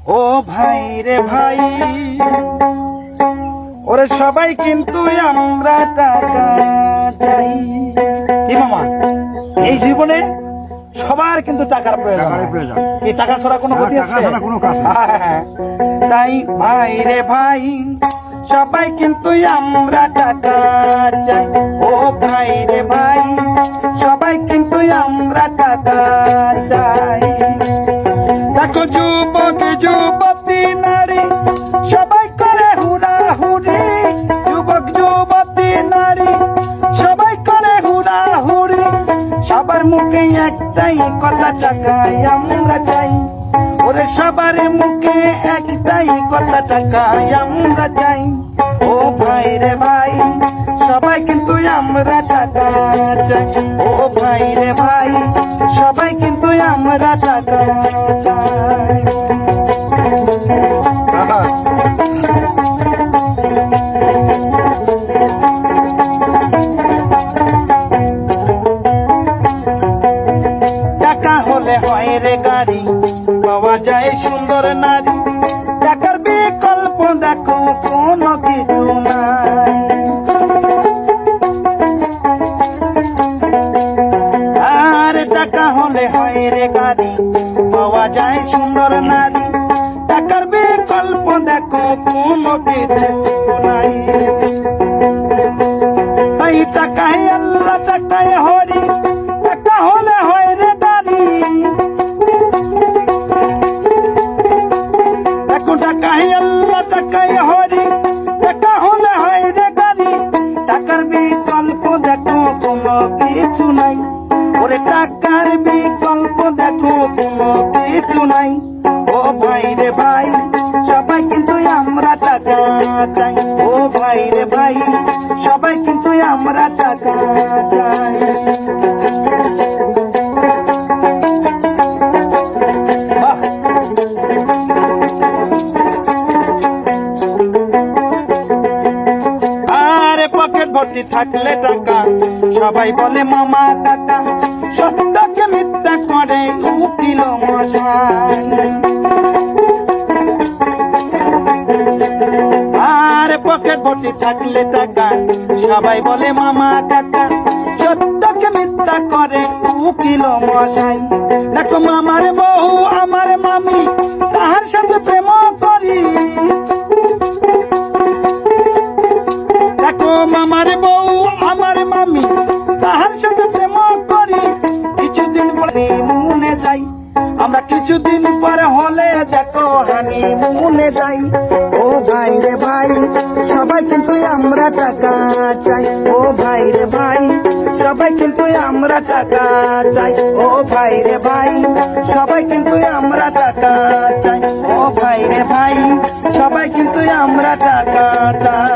ও ভাই রে ভাই, ওরে সবাই কিন্তু আমরা টাকা চাই। কি মামা, এই জীবনে সবার কিন্তু টাকার প্রয়োজন। এই টাকা ছাড়া কোনো গতি আছে? তাই ভাই রে ভাই, সবাই কিন্তু আমরা টাকা চাই। ও ভাই রে ভাই, সবাই কিন্তু আমরা টাকা চাই। দেখো যুবক যুবতী নারী সবাই করে হুড়াহুড়ি, যুবক যুবতী নারী সবাই করে হুড়াহুড়ি, সবার মুখে একটাই কথা টাকাই আমরা চাই। ওরে সবার মুখে একটাই কথা টাকাই আমরা চাই। ও ভাই রে ভাই, সবাই কিন্তু আমরা টাকা চাই। ও ভাই রে ভাই, সবাই কিন্তু আমরা টাকা চাই। টাকা হলে হয় রে গাড়ি, পাওয়া যায় সুন্দর নারী, টাকার বিকল্প দেখো কোনো কিছু নাই। আর টাকা হলে হয় রে গাড়ি, পাওয়া যায় সুন্দর নারী, টাকার বিকল্প দেখো কোনো কিছু নাই। এই টাকায় আল্লাহ টাকায় হরি, টাকা হলে হয় রে গাড়ি, দেখো টাকায় আল্লাহ টাকায় হরি, টাকা হলে হয় রে গাড়ি, টাকার বিকল্প দেখো কোনো কিছু নাই। ওরে টাকার বিকল্প দেখো কোনো কিছু নাই। ও ভাই রে ভাই, সবাই কিন্তু আমরা টাকা চাই। ও ভাই রে ভাই, সবাই কিন্তু আমরা টাকা চাই। আরে পকেট ভর্তি থাকলে টাকা, সবাই বলে মামা কাকা, সত্যকে মিথ্যা করে উকিল মশাই। আরে পকেট ভর্তি থাকলে টাকা, সবাই বলে মামা কাকা, সত্যকে মিথ্যা করে উকিল মশাই। দেখো মামার বউ আমার মামি, তাহার সাথে প্রেম করি, দেখো মামার বউ আমার মামি, তাহার সাথে প্রেম করি, কিছুদিন পরে মনে যাই আমরা, কিছুদিন পরে হলে দেখো হানি মনে যাই। ও ভাই রে ভাই, সবাই কিন্তু আমরা টাকা চাই। ও ভাই রে ভাই, সবাই কিন্তু আমরা টাকা চাই। ও ভাই রে ভাই, সবাই কিন্তু আমরা টাকা চাই। ও ভাই রে ভাই, সবাই কিন্তু আমরা টাকা চাই।